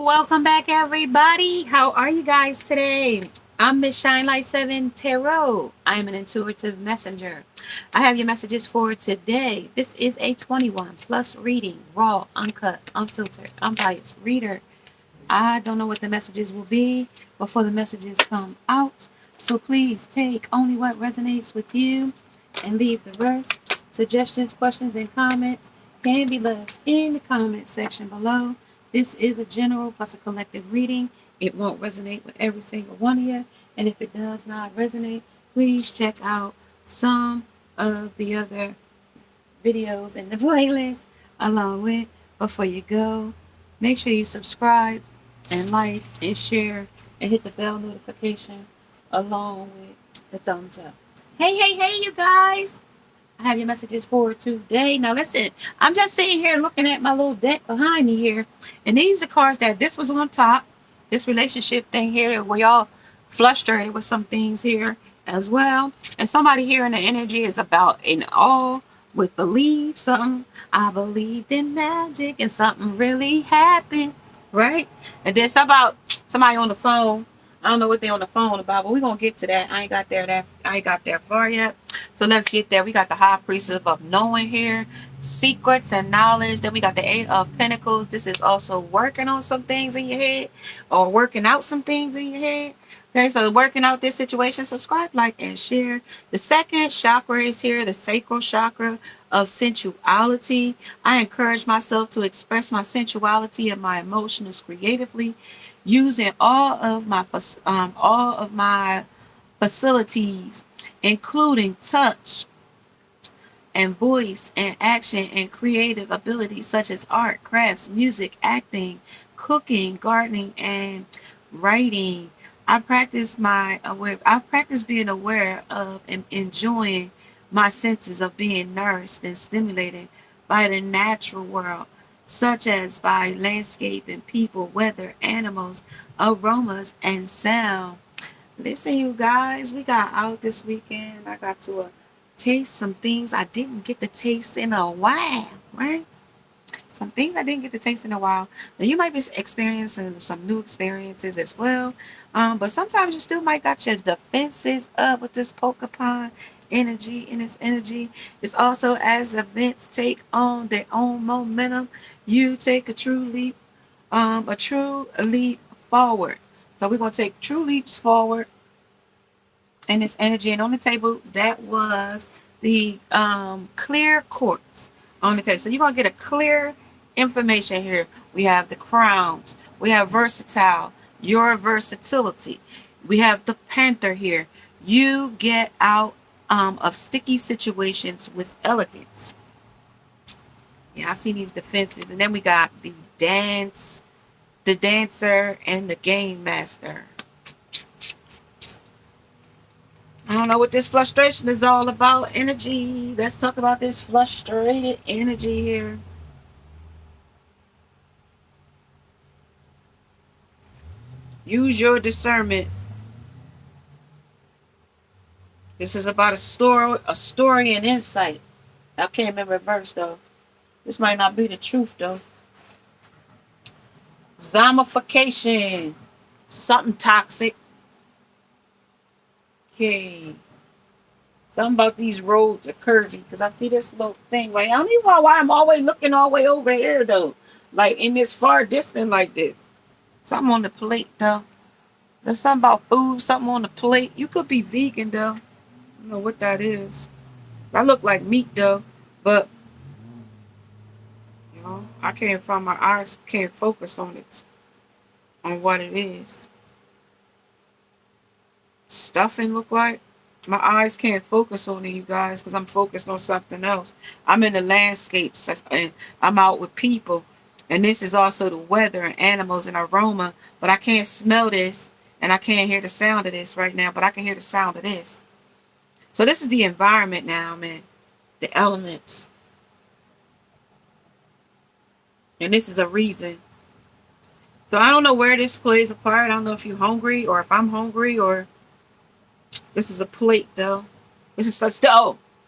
Welcome back, everybody. How are you guys today? I'm Miss Shine Light 7 Tarot. I am an intuitive messenger. I have your messages for today. This is a 21 plus reading, raw, uncut, unfiltered, unbiased reader. I don't know what the messages will be before the messages come out. So please take only what resonates with you and leave the rest. Suggestions, questions, and comments can be left in the comment section below. This is a general plus a collective reading. It won't resonate with every single one of you. And if it does not resonate, please check out some of the other videos in the playlist along with. Before you go, make sure you subscribe and like and share and hit the bell notification along with the thumbs up. Hey, you guys. I have your messages for today. Now listen, I'm just sitting here looking at my little deck behind me here. And these are cards that this was on top. This relationship thing here where y'all frustrated with some things here as well. And somebody here in the energy is about in awe with believe something. I believed in magic and something really happened. Right? And then somebody on the phone. I don't know what they're on the phone about, but we're gonna get to that. I ain't got there far yet. So let's get there. We got the High Priestess of Knowing here, secrets and knowledge. Then we got the Eight of Pentacles. This is also working on some things in your head or working out some things in your head. Okay, so working out this situation, subscribe, like, and share. The second chakra is here, the sacral chakra of sensuality. I encourage myself to express my sensuality and my emotions creatively using all of my facilities, including touch and voice and action and creative abilities such as art, crafts, music, acting, cooking, gardening, and writing. I practice being aware of and enjoying my senses of being nourished and stimulated by the natural world, such as by landscape and people, weather, animals, aromas, and sound. Listen, you guys, we got out this weekend. I got to taste some things I didn't get to taste in a while, right? Some things I didn't get to taste in a while. Now, you might be experiencing some new experiences as well. But sometimes you still might got your defenses up with this Pokemon energy. And this energy is also as events take on their own momentum, you take a true leap forward. So we're going to take true leaps forward in this energy. And on the table, that was the clear quartz on the table. So you're going to get a clear information here. We have the crowns. We have versatile, your versatility. We have the panther here. You get out of sticky situations with elegance. Yeah, I see these defenses. And then we got the dancer, and the game master. I don't know what this frustration is all about. Energy. Let's talk about this frustrated energy here. Use your discernment. This is about a story and insight. I can't remember the verse though. This might not be the truth though. Zombification. Something toxic. Okay. Something about these roads are curvy. Because I see this little thing right. I don't even know why I'm always looking all the way over here though. Like in this far distance like this. Something on the plate though. There's something about food, something on the plate. You could be vegan though. I don't know what that is. That look like meat though. But I can't find my eyes can't focus on it. On what it is. Stuffing look like. My eyes can't focus on it, you guys, because I'm focused on something else. I'm in the landscape and I'm out with people. And this is also the weather and animals and aroma. But I can't smell this and I can't hear the sound of this right now. But I can hear the sound of this. So this is the environment now, man. The elements. And this is a reason. So I don't know where this plays a part. I don't know if you're hungry or if I'm hungry or this is a plate though. This is such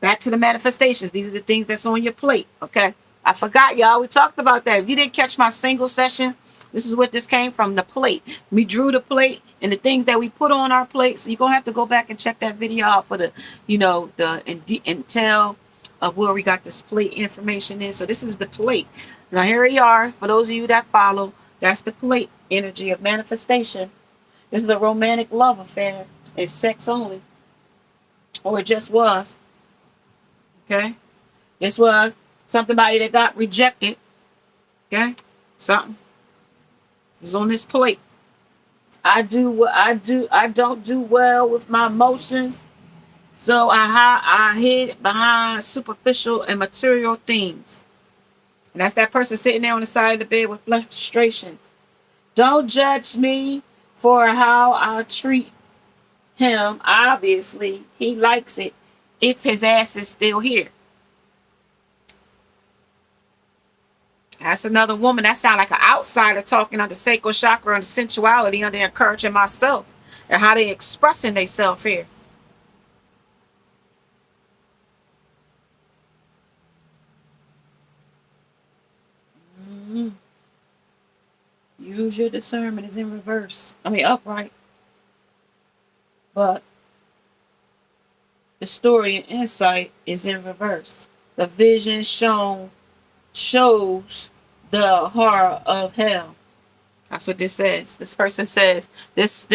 back to the manifestations. These are the things that's on your plate. Okay. I forgot y'all. We talked about that. If you didn't catch my single session This is what this came from, the plate. We drew the plate and the things that we put on our plate. So you're going to have to go back and check that video out for the, the intel of where we got this plate information in. So this is the plate. Now here we are. For those of you that follow, that's the plate energy of manifestation. This is a romantic love affair. It's sex only. Or it just was. Okay? This was somebody that got rejected. Okay? Something. This is on this plate. I do what I do. I don't do well with my emotions. So I hid behind superficial and material things. And that's that person sitting there on the side of the bed with frustrations. Don't judge me for how I treat him. Obviously, he likes it if his ass is still here. That's another woman. That sounds like an outsider talking on the sacral chakra and the sensuality under encouraging myself and how they expressing themselves here. Use your discernment is in reverse. I mean upright. But the story and insight is in reverse. The vision shows the horror of hell. That's what this says. This person says this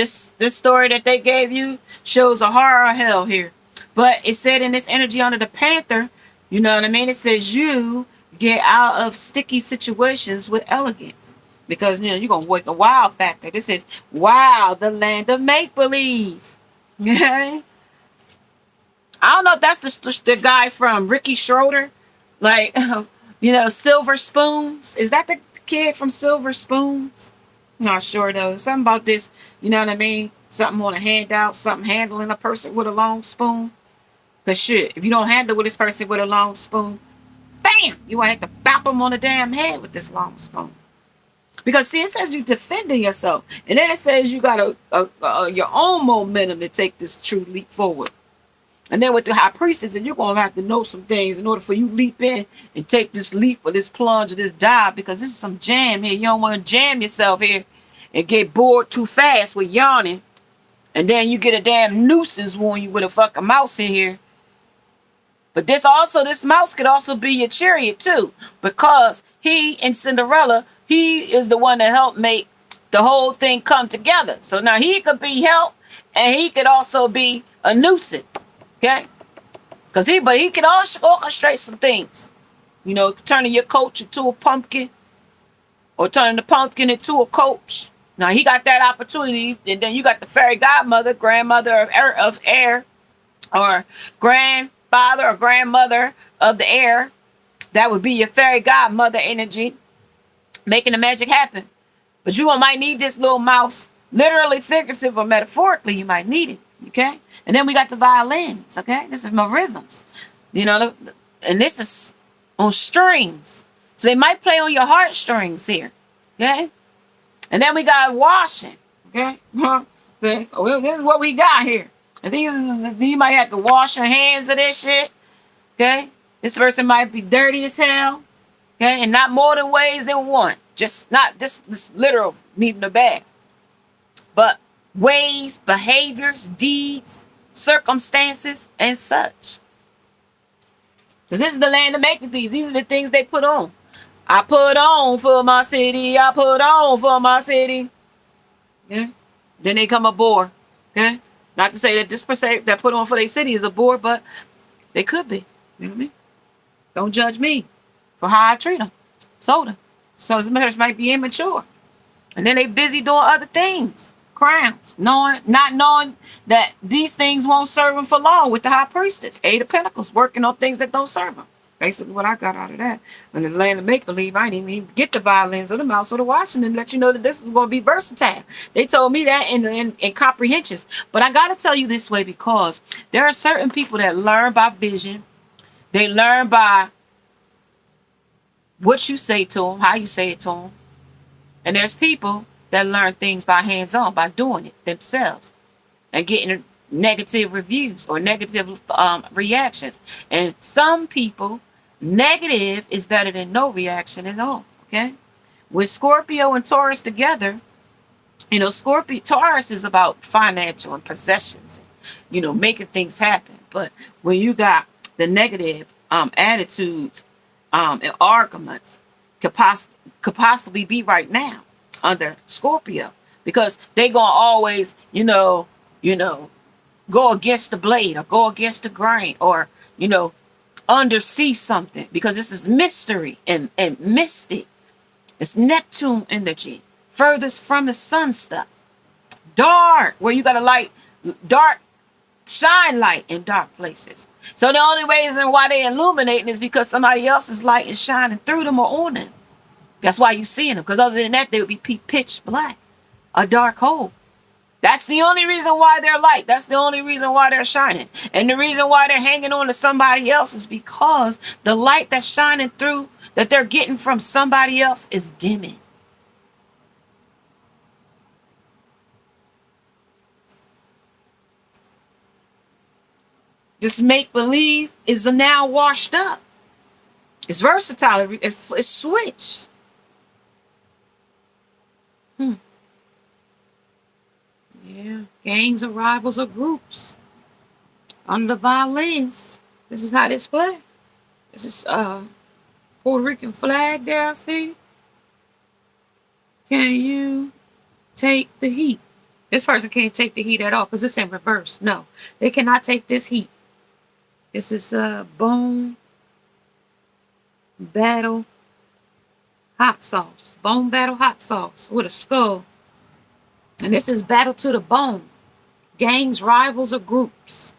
story that they gave you shows a horror of hell here. But it said in this energy under the panther, you know what I mean? It says you get out of sticky situations with elegance. Because you're gonna work a wow factor. This is wow, the land of make-believe. Okay? I don't know if that's the guy from Ricky Schroeder. Like Silver Spoons. Is that the kid from Silver Spoons? Not sure though. Something about this, you know what I mean? Something on a handout, something handling a person with a long spoon. Cause shit, if you don't handle with this person with a long spoon, bam! You gonna have to bop them on the damn head with this long spoon. Because see, it says you defending yourself. And then it says you got your own momentum to take this true leap forward. And then with the high priestess, and you're going to have to know some things in order for you to leap in and take this leap or this plunge or this dive. Because this is some jam here. You don't want to jam yourself here and get bored too fast with yawning. And then you get a damn nuisance when you with a fucking mouse in here. But this mouse could also be your chariot too. Because he and Cinderella, he is the one that helped make the whole thing come together. So now he could be help and he could also be a nuisance. Okay? But he can also orchestrate some things. Turning your coach into a pumpkin or turning the pumpkin into a coach. Now he got that opportunity. And then you got the fairy godmother, grandmother of air, or grandfather or grandmother of the air. That would be your fairy godmother energy. Making the magic happen. But you might need this little mouse, literally, figurative, or metaphorically, you might need it. Okay? And then we got the violins. Okay? This is my rhythms. And this is on strings. So they might play on your heartstrings here. Okay? And then we got washing. Okay? Well, this is what we got here. And you might have to wash your hands of this shit. Okay? This person might be dirty as hell. Okay, and not more than ways than one. Just not this literal meeting the bag. But ways, behaviors, deeds, circumstances, and such. Because this is the land of make-believe. These are the things they put on. I put on for my city. I put on for my city. Yeah. Then they come aboard. Okay. Not to say that this person that put on for their city is a bore, but they could be. You know what I mean? Don't judge me for how I treat them. So this marriage might be immature. And then they busy doing other things. Crowns. Not knowing that these things won't serve them for long with the high priestess. Eight of Pentacles. Working on things that don't serve them. Basically what I got out of that. In the land of make-believe, I didn't even get the violins or the mouse or the washing and let you know that this was going to be versatile. They told me that in comprehensions. But I got to tell you this way because there are certain people that learn by vision. They learn by what you say to them, how you say it to them. And there's people that learn things by hands-on, by doing it themselves and getting negative reviews or negative reactions. And some people, negative is better than no reaction at all, okay? with Scorpio and Taurus together, Taurus is about financial and possessions, making things happen. But when you got the negative attitudes and arguments, could possibly be right now under Scorpio, because they gonna always, go against the blade or go against the grain, or undersee something, because this is mystery and mystic. It's Neptune energy, furthest from the sun stuff. Dark, where you gotta light, dark, shine light in dark places. So the only reason why they illuminating is because somebody else's light is shining through them or on them. That's why you seeing them. Because other than that, they would be pitch black, a dark hole. That's the only reason why they're light. That's the only reason why they're shining. And the reason why they're hanging on to somebody else is because the light that's shining through, that they're getting from somebody else, is dimming. This make-believe is now washed up. It's versatile. It's switched. Yeah. Gangs of rivals or groups. On the violins. This is how this play. This is Puerto Rican flag there, I see. Can you take the heat? This person can't take the heat at all because it's in reverse. No, they cannot take this heat. This is bone battle hot sauce. Bone battle hot sauce with a skull. And this is battle to the bone. Gangs, rivals, or groups.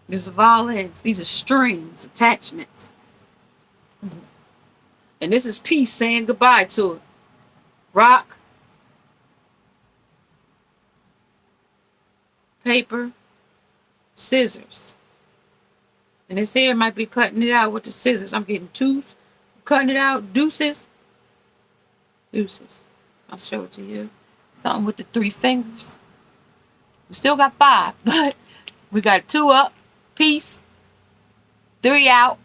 These are violins. These are strings, attachments. And this is peace, saying goodbye to it. Rock, paper, scissors. And this here might be cutting it out with the scissors. I'm getting tooth, cutting it out, deuces. Deuces. I'll show it to you. Something with the 3 fingers. We still got 5, but we got 2 up, peace, 3 out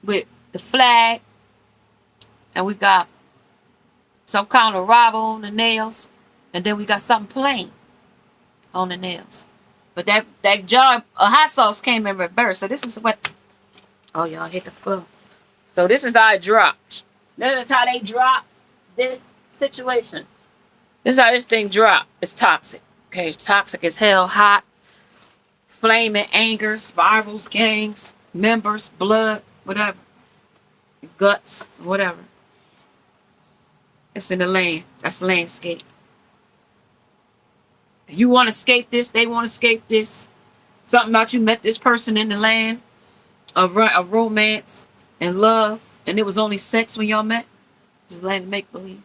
with the flag, and we got some kind of rival on the nails, and then we got something plain on the nails. But that jar of hot sauce came in reverse. So this is what, oh, y'all hit the floor. So this is how it dropped. This is how they drop this situation. This is how this thing dropped. It's toxic. Okay, it's toxic as hell, hot, flaming angers, virals, gangs, members, blood, whatever. Guts, whatever. It's in the land. That's landscape. You want to escape this, they want to escape this. Something about you met this person in the land of romance and love, and it was only sex when y'all met. Just land of make-believe.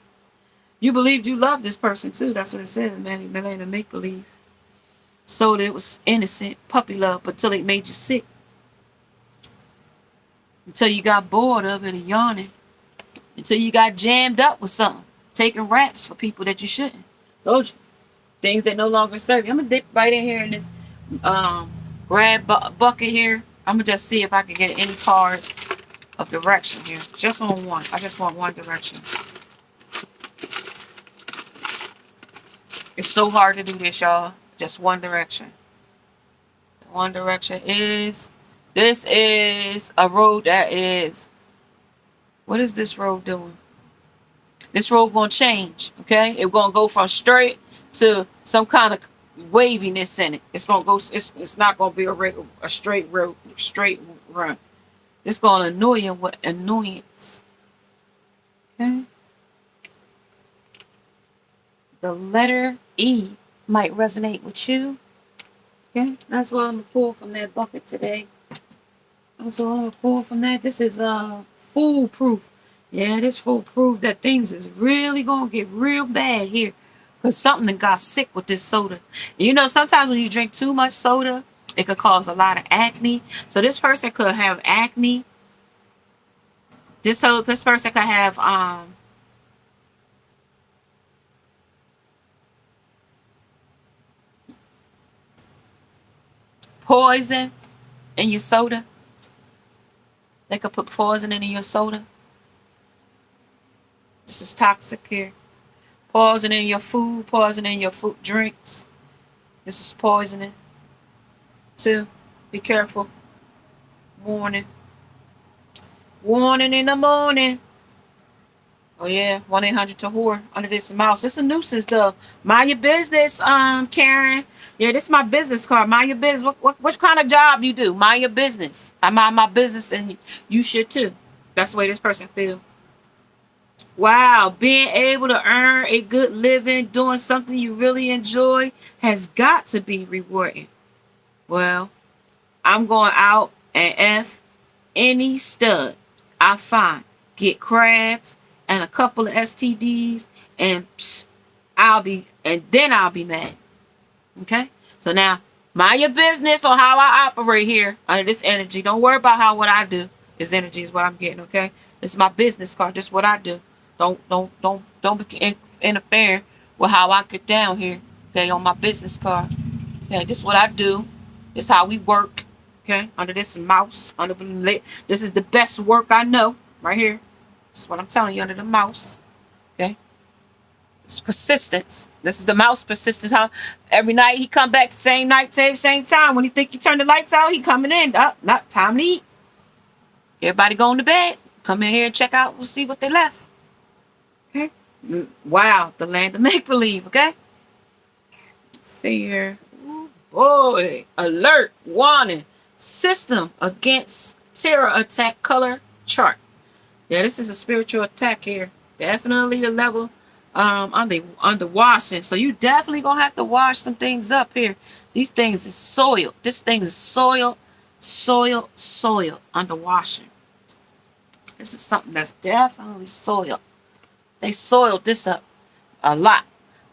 You believed you loved this person too. That's what it said, man. Land of make-believe. So that it was innocent, puppy love, until it made you sick. Until you got bored of it and yawning. Until you got jammed up with something. Taking raps for people that you shouldn't. Told you. Things that no longer serve you. I'm going to dip right in here in this grab bucket here. I'm going to just see if I can get any card of direction here. Just on one. I just want one direction. It's so hard to do this, y'all. Just one direction. One direction is... This is a road that is... What is this road doing? This road going to change, okay? It's going to go from straight to some kind of waviness in it. It's going to go... It's not going to be a straight road, straight run. It's going to annoy you with annoyance. Okay? The letter E might resonate with you. Okay? That's what I'm going to pull from that bucket today. That's what I'm going to pull from that. This is foolproof. Yeah, this foolproof that things is really going to get real bad here. Because something that got sick with this soda. You know, sometimes when you drink too much soda, it could cause a lot of acne. So this person could have acne. This person could have poison in your soda. They could put poison in your soda. This is toxic here. Poison in your food, poison in your food drinks. This is poisoning. 2. Be careful. Warning. Warning in the morning. Oh yeah, 1-800 to whore under this mouse. It's a nuisance though. Mind your business, Karen. Yeah, this is my business card. Mind your business. What kind of job you do? Mind your business. I mind my business, and you should too. That's the way this person feels. Wow, being able to earn a good living, doing something you really enjoy has got to be rewarding. Well, I'm going out and F any stud I find. Get crabs and a couple of STDs, and then I'll be mad. Okay? So now, mind your business on how I operate here under this energy. Don't worry about what I do. This energy is what I'm getting, okay? This is my business card. This is what I do. Don't be interfering with how I get down here, okay, on my business card. Okay, this is what I do. This is how we work, okay, under this mouse. This is the best work I know, right here. This is what I'm telling you under the mouse, okay? It's persistence. This is the mouse persistence. How every night he come back, same night, same time. When he think you turn the lights out, he coming in. Not time to eat. Everybody going to bed. Come in here and check out. We'll see what they left. Okay. Wow, the land of make-believe, okay? Let's see here. Ooh, boy. Alert, warning, system against terror attack color chart. Yeah, this is a spiritual attack here. Definitely the level under washing. So you definitely gonna have to wash some things up here. These things is soil. This thing is soil under washing. This is something that's definitely soil. They soiled this up a lot.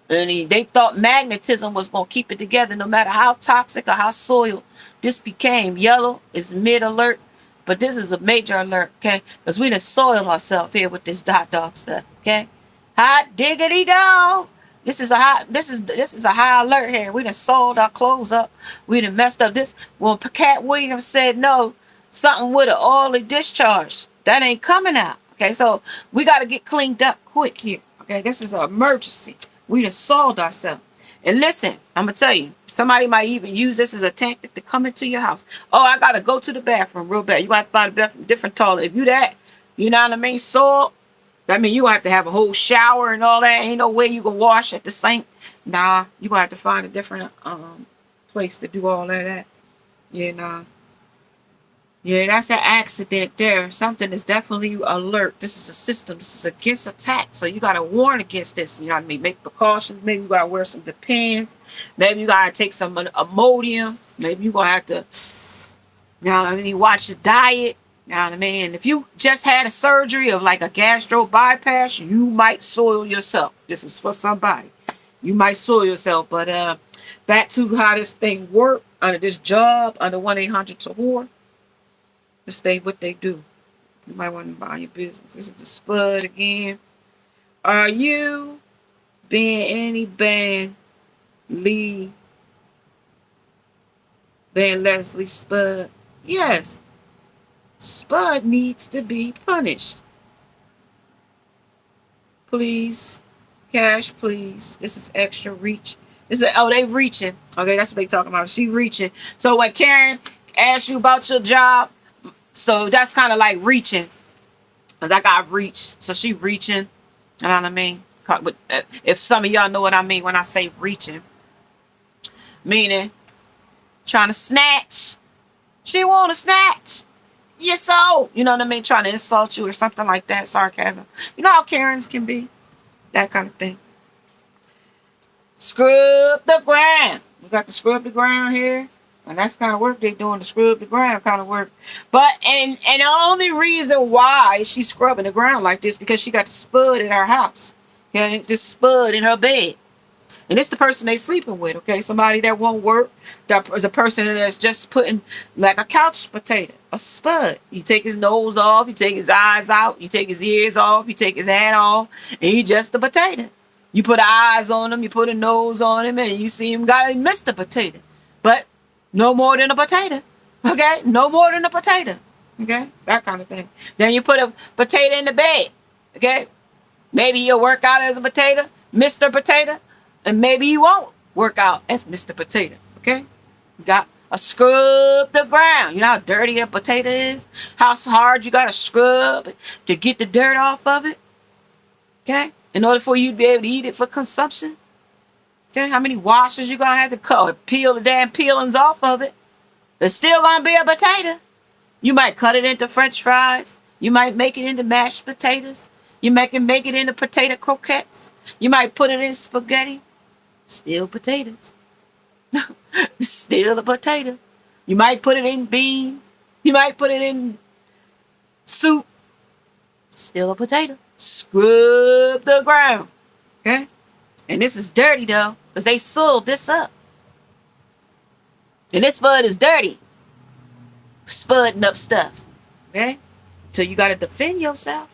And they thought magnetism was going to keep it together no matter how toxic or how soiled this became. Yellow is mid-alert, but this is a major alert, okay? Because we done soiled ourselves here with this dot dog stuff, okay? Hot diggity dog. This is a high alert here. We done soiled our clothes up. We done messed up this. When Cat Williams said no, something with an oily discharge. That ain't coming out. Okay, so we got to get cleaned up quick here. Okay, this is an emergency. We done soiled ourselves. And listen, I'm going to tell you, somebody might even use this as a tactic to come into your house. Oh, I got to go to the bathroom real bad. You got to find a different toilet. If you that, you know what I mean, soiled, that means you have to have a whole shower and all that. Ain't no way you can wash at the sink. Nah, you going to have to find a different place to do all of that. You know. Yeah, that's an accident there. Something is definitely alert. This is a system. This is against attack. So you got to warn against this. You know what I mean? Make precautions. Maybe you got to wear some Depends. Maybe you got to take some Imodium. Maybe you going to have to, you know what I mean, watch your diet. You know what I mean? And if you just had a surgery of like a gastro bypass, you might soil yourself. This is for somebody. You might soil yourself. But back to how this thing worked under this job, under 1-800 to whore. Just stay what they do. You might want to mind your business. This is the Spud again. Are you being any Ban Leslie Spud? Yes. Spud needs to be punished. Please. Cash, please. This is extra reach. They reaching. Okay, that's what they talking about. She reaching. So when Karen asks you about your job, so that's kind of like reaching. Because I got reach. So she reaching. You know what I mean? If some of y'all know what I mean when I say reaching. Meaning, trying to snatch. She want to snatch. Your soul. You know what I mean? Trying to insult you or something like that. Sarcasm. You know how Karens can be? That kind of thing. Scrub the ground. We got to scrub the ground here. And that's kind of work they doing, to scrub the ground kind of work. But, and the only reason why she's scrubbing the ground like this, because she got the Spud in her house. Okay, this Spud in her bed. And it's the person they sleeping with, okay? Somebody that won't work. That is a person that's just putting like a couch potato, a Spud. You take his nose off, you take his eyes out, you take his ears off, you take his hat off, and he just a potato. You put eyes on him, you put a nose on him, and you see him got Mr. Potato. But no more than a potato. Okay? No more than a potato. Okay? That kind of thing. Then you put a potato in the bed. Okay? Maybe you'll work out as a potato, Mr. Potato, and maybe you won't work out as Mr. Potato. Okay? You got to scrub the ground. You know how dirty a potato is? How hard you got to scrub to get the dirt off of it? Okay? In order for you to be able to eat it for consumption? Okay? How many washes you going to have to cut? Peel the damn peelings off of it? It's still going to be a potato. You might cut it into French fries. You might make it into mashed potatoes. You make it into potato croquettes. You might put it in spaghetti. Still potatoes. Still a potato. You might put it in beans. You might put it in soup. Still a potato. Scrub the ground. Okay? And this is dirty though, because they soiled this up. And this spud is dirty. Spudding up stuff. Okay? So you got to defend yourself.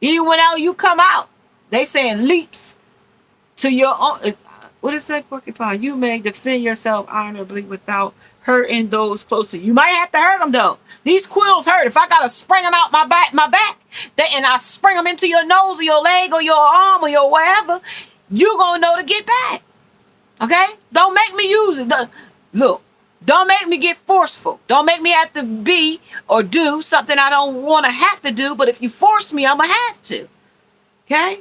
Even when you come out, they saying leaps to your own. What is that, porcupine? You may defend yourself honorably without hurting those close to you. You might have to hurt them though. These quills hurt. If I gotta spring them out my back, and I spring them into your nose or your leg or your arm or your wherever, you gonna know to get back. Okay? Don't make me use it. Look. Don't make me get forceful. Don't make me have to be or do something I don't want to have to do. But if you force me, I'm going to have to. Okay?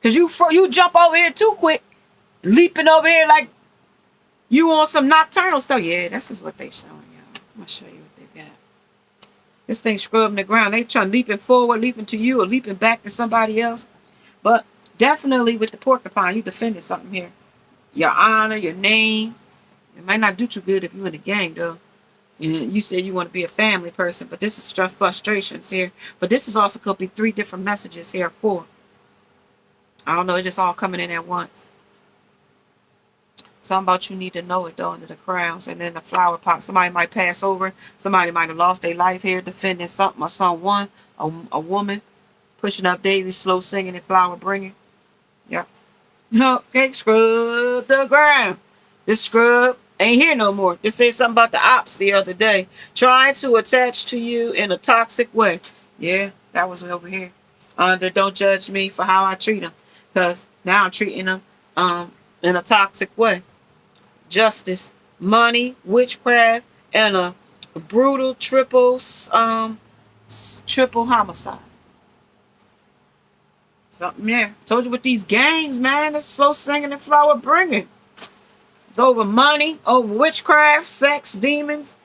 Because you jump over here too quick. Leaping over here like you on some nocturnal stuff. Yeah, this is what they showing y'all. I'm going to show you what they got. This thing scrubbing the ground. They trying leaping forward, leaping to you, or leaping back to somebody else. But definitely with the porcupine, you defended something here. Your honor, your name. It might not do too good if you're in the gang, though. And you said you want to be a family person, but this is just frustrations here. But this is also could be 3 different messages here, 4. I don't know. It's just all coming in at once. Something about you need to know it, though, under the crowns. And then the flower pot. Somebody might pass over. Somebody might have lost their life here defending something or someone. A woman pushing up daisy, slow singing and flower bringing. Yeah. Okay, scrub the ground. This scrub ain't here no more. This said something about the ops the other day. Trying to attach to you in a toxic way. Yeah, that was over here. Don't judge me for how I treat them. Because now I'm treating them in a toxic way. Justice, money, witchcraft, and a brutal triple homicide. Something there. Told you with these gangs, man. This slow singing and flower bringing. It's over money, over witchcraft, sex, demons,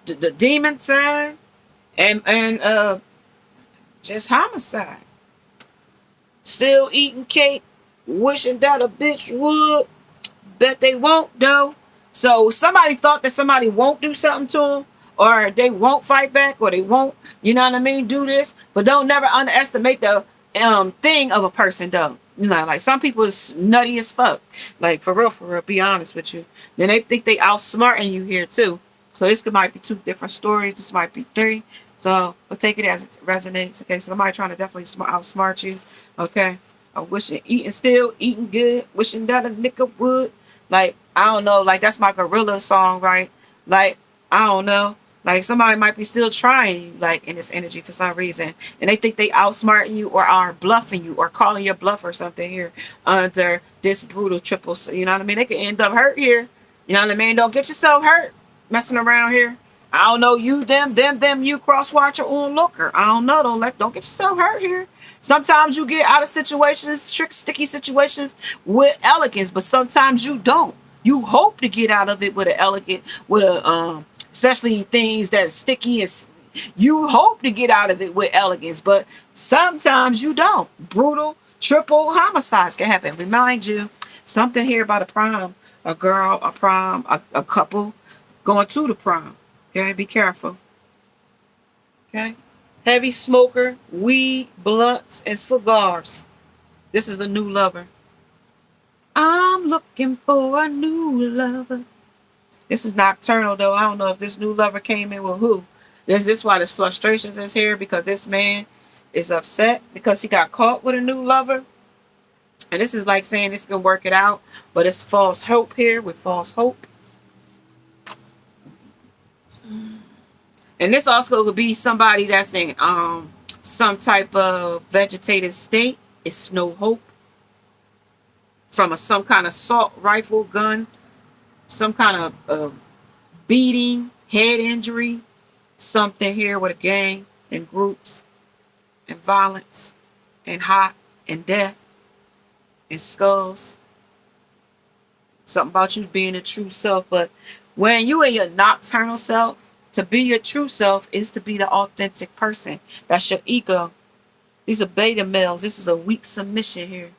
the demon sign, and just homicide. Still eating cake, wishing that a bitch would. Bet they won't though. So somebody thought that somebody won't do something to them, or they won't fight back, or they won't, you know what I mean, do this. But don't never underestimate the thing of a person though. You know, like some people is nutty as fuck. Like for real, be honest with you. Then they think they outsmarting you here too. So this might be 2 different stories. This might be 3. So we'll take it as it resonates. Okay, so somebody trying to definitely outsmart you. Okay, I'm wishing, eating good, wishing that a nigga would. Like, I don't know, like that's my gorilla song, right? Like, I don't know. Like somebody might be still trying you, like in this energy for some reason, and they think they outsmarting you or are bluffing you or calling your bluff or something here under this brutal triple. You know what I mean? They could end up hurt here. You know what I mean? Don't get yourself hurt messing around here. I don't know, you, them, you, cross watcher, onlooker. I don't know. Don't get yourself hurt here. Sometimes you get out of situations, sticky situations with elegance, but sometimes you don't. You hope to get out of it with especially things that's sticky, and you hope to get out of it with elegance, but sometimes you don't. Brutal triple homicides can happen. Remind you, something here about a prom, a girl, a prom, a couple going to the prom. Okay, be careful. Okay, heavy smoker, weed, blunts, and cigars. This is a new lover. I'm looking for a new lover. This is nocturnal, though. I don't know if this new lover came in with who. This is why this frustrations is here, because this man is upset because he got caught with a new lover. And this is like saying this can work it out, but it's false hope here with false hope. And this also could be somebody that's in some type of vegetative state. It's no hope. From some kind of assault rifle gun, some kind of beating, head injury, something here with a gang and groups and violence and hot and death and skulls. Something about you being a true self. But when you are your nocturnal self, to be your true self is to be the authentic person. That's your ego. These are beta males. This is a weak submission here.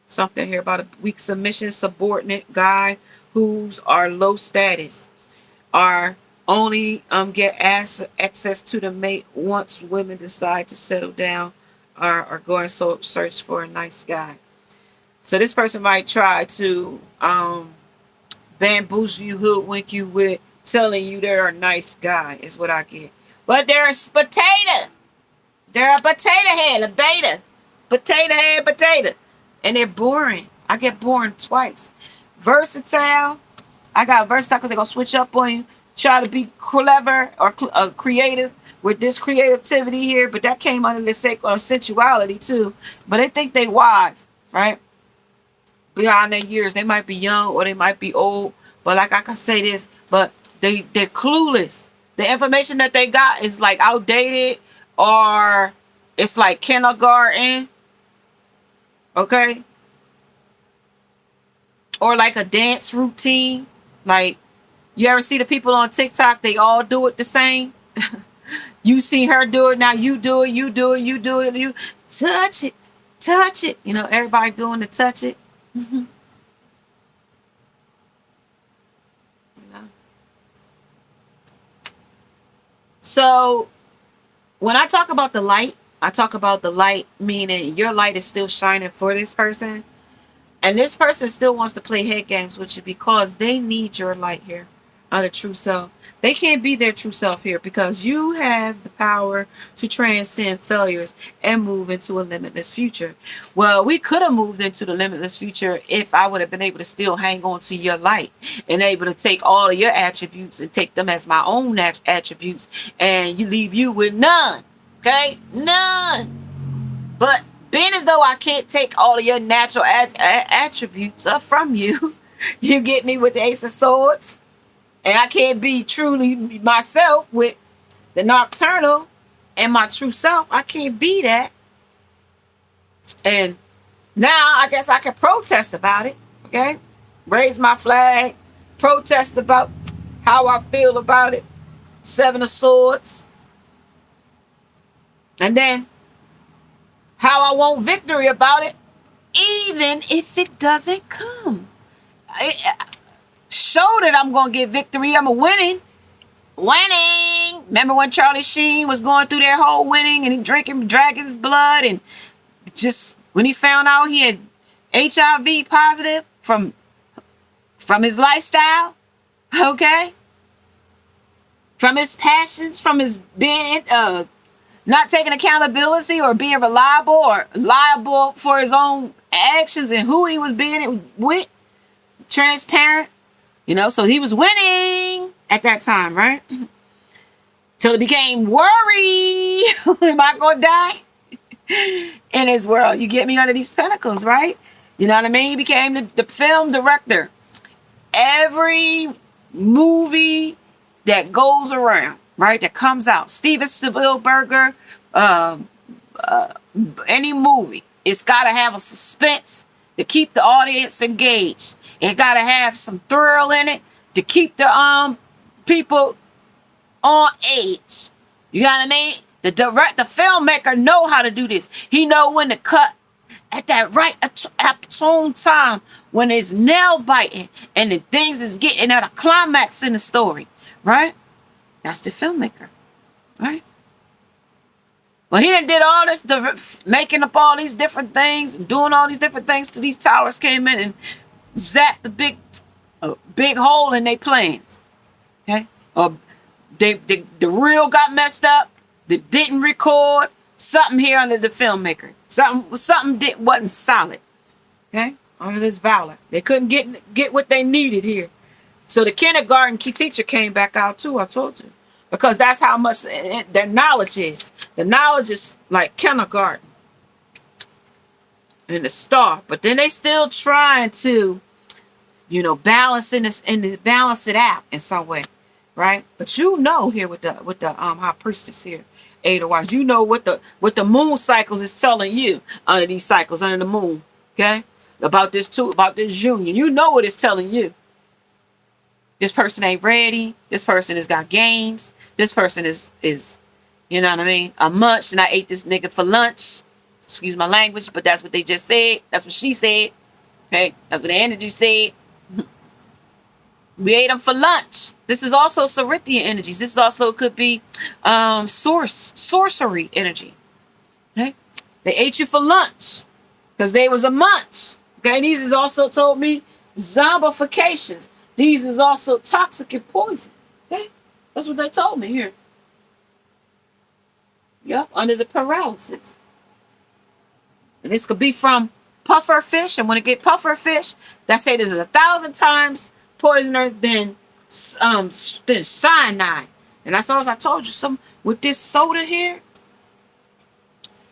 Something here about a weak submission, subordinate guy who's are low status, are only get access to the mate once women decide to settle down, or go and search for a nice guy. So this person might try to bamboozle you, hoodwink you with telling you they're a nice guy, is what I get. But they're a potato. They're a potato head, a beta. Potato head, potato. And they're boring. I get boring twice. Versatile. I got versatile because they're going to switch up on you. Try to be clever or creative with this creativity here. But that came under the sake of sensuality too. But they think they wise, right? Beyond their years. They might be young or they might be old. But like I can say this, but they're clueless. The information that they got is like outdated, or it's like kindergarten. Okay? Or like a dance routine. Like, you ever see the people on TikTok, they all do it the same? You see her do it, now you do it, you do it, you do it, you touch it, touch it. You know, everybody doing the touch it. You know? So, when I talk about the light, I talk about the light meaning your light is still shining for this person. And this person still wants to play head games with you because they need your light here on the true self. They can't be their true self here because you have the power to transcend failures and move into a limitless future. Well, we could have moved into the limitless future if I would have been able to still hang on to your light and able to take all of your attributes and take them as my own attributes, and you leave you with none. Okay? None. But being as though I can't take all of your natural attributes from you, you get me with the Ace of Swords, and I can't be truly myself with the nocturnal and my true self. I can't be that. And now I guess I can protest about it, okay? Raise my flag, protest about how I feel about it. Seven of Swords. And then how I want victory about it, even if it doesn't come. Show that I'm going to get victory. I'm a winning. Remember when Charlie Sheen was going through their whole winning and he drinking dragon's blood, and just when he found out he had HIV positive from his lifestyle, okay? From his passions, from his being not taking accountability or being reliable or liable for his own actions and who he was being with, transparent, you know, so he was winning at that time, right? Till it became worry. Am I going to die? In his world, you get me, under these pentacles, right? You know what I mean? He became the film director. Every movie that goes around, right, that comes out, Steven Spielberg, any movie, it's got to have a suspense to keep the audience engaged. It got to have some thrill in it to keep the people on edge. You know what I mean? The filmmaker know how to do this. He know when to cut at that right opportune time when it's nail biting and the things is getting at a climax in the story, right? That's the filmmaker, right? Well, he did all this, making up all these different things, doing all these different things till these towers came in and zapped the big hole in their plans. Okay? Or the reel got messed up. They didn't record something here under the filmmaker. Something wasn't solid. Okay? Under this valor. They couldn't get what they needed here. So the kindergarten teacher came back out too, I told you. because that's how much their knowledge is. The knowledge is like kindergarten and the star, but then they still trying to, balance balance it out in some way, right? But here with the high priestess here, Eight of Wands, what the moon cycles is telling you under these cycles under the moon, okay? About this union, what it's telling you. This person ain't ready. This person has got games. This person is you know what I mean, a munch, and I ate this nigga for lunch. Excuse my language, but that's what they just said. That's what she said. Okay, that's what the energy said. We ate them for lunch. This is also Sarithian energies. This is also could be sorcery energy. Okay, they ate you for lunch because they was a munch. Okay, and these is also told me zombifications. These is also toxic and poison. Okay, that's what they told me here. Yep, under the paralysis. And this could be from puffer fish. And when it get puffer fish, that say this is 1,000 times poisoner than cyanide. And that's all I told you. Some with this soda here,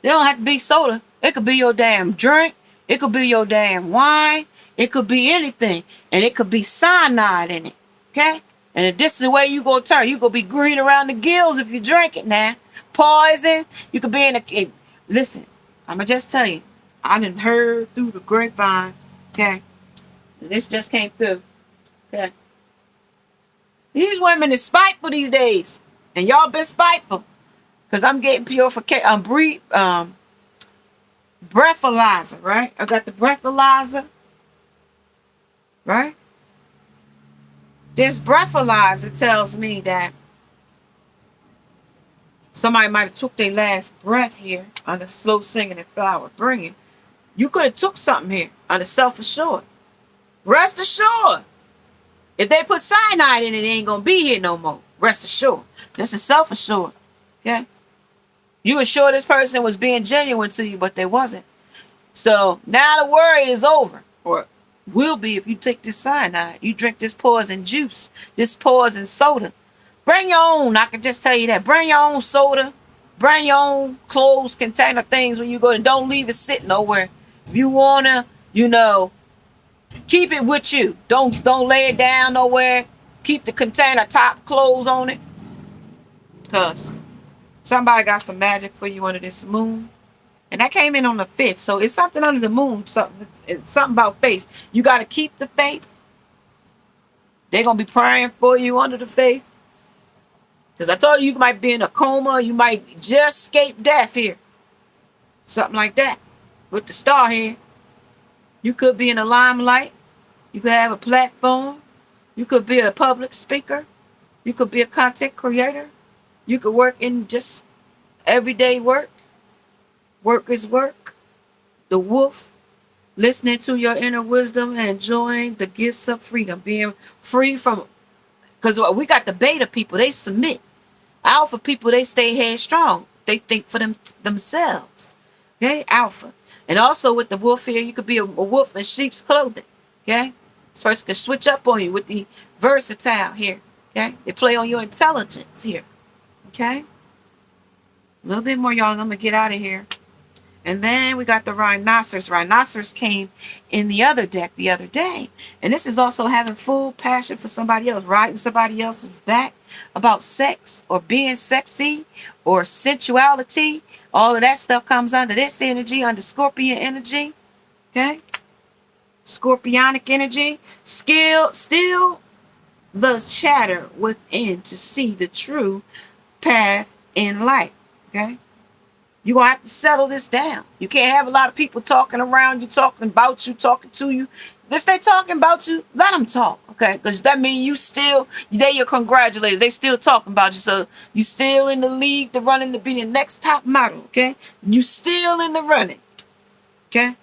they don't have to be soda. It could be your damn drink. It could be your damn wine. It could be anything. And it could be cyanide in it. Okay? And if this is the way you gonna turn, you gonna be green around the gills if you drink it now. Poison. You could be in a... Listen, I'ma just tell you. I done heard through the grapevine. Okay? And this just came through. Okay? These women is spiteful these days. And y'all been spiteful. Because I'm getting purification. Breathalyzer, right? I got the breathalyzer. Right? This breathalyzer tells me that somebody might have took their last breath here on the slow singing and flower bringing. You could have took something here on the self-assured. Rest assured. If they put cyanide in it, it ain't going to be here no more. Rest assured. This is self-assured. Okay? You were sure this person was being genuine to you, but they wasn't. So now the worry is over. Or will be if you take this cyanide. You drink this poison juice. This poison soda. Bring your own. I can just tell you that. Bring your own soda. Bring your own clothes container things when you go. And don't leave it sitting nowhere. If you want to, keep it with you. Don't lay it down nowhere. Keep the container top clothes on it. Because somebody got some magic for you under this moon. And that came in on the 5th. So it's something under the moon. It's something about faith. You got to keep the faith. They're going to be praying for you under the faith. Because I told you might be in a coma. You might just escape death here. Something like that. With the star here. You could be in the limelight. You could have a platform. You could be a public speaker. You could be a content creator. You could work in just everyday work. Work is work. The wolf. Listening to your inner wisdom and enjoying the gifts of freedom. Being free from... Because we got the beta people. They submit. Alpha people, they stay headstrong. They think for themselves. Okay? Alpha. And also with the wolf here, you could be a wolf in sheep's clothing. Okay? This person can switch up on you with the versatile here. Okay? They play on your intelligence here. Okay? A little bit more, y'all. I'm going to get out of here. And then we got the rhinoceros. Rhinoceros came in the other deck the other day. And this is also having full passion for somebody else. Riding somebody else's back about sex or being sexy or sensuality. All of that stuff comes under this energy, under Scorpion energy. Okay? Scorpionic energy. Still the chatter within to see the true path in life. Okay? You're going to have to settle this down. You can't have a lot of people talking around you, talking about you, talking to you. If they're talking about you, let them talk, okay? Because that means they your congratulators. They still talking about you. So you still in the league to running to be the next top model, okay? You still in the running, okay?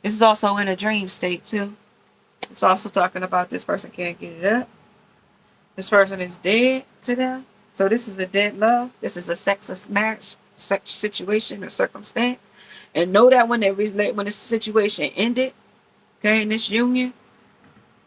This is also in a dream state, too. It's also talking about this person can't get it up. This person is dead to them. So this is a dead love. This is a sexless marriage. Such situation or circumstance, and know that when the situation ended, okay, in this union,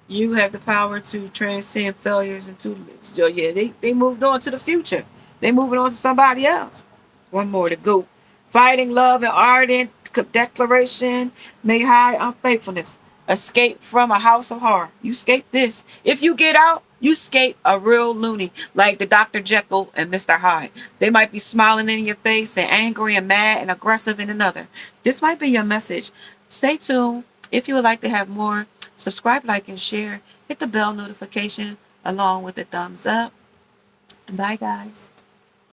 You have the power to transcend failures into, so yeah, they moved on to the future. They moving on to somebody else. One more to go. Fighting love and ardent declaration may hide unfaithfulness. Escape from a house of horror. You escape this. If you get out, you escape a real loony like the Dr. Jekyll and Mr. Hyde. They might be smiling in your face and angry and mad and aggressive in another. This might be your message. Stay tuned. If you would like to have more, subscribe, like, and share. Hit the bell notification along with the thumbs up. Bye, guys.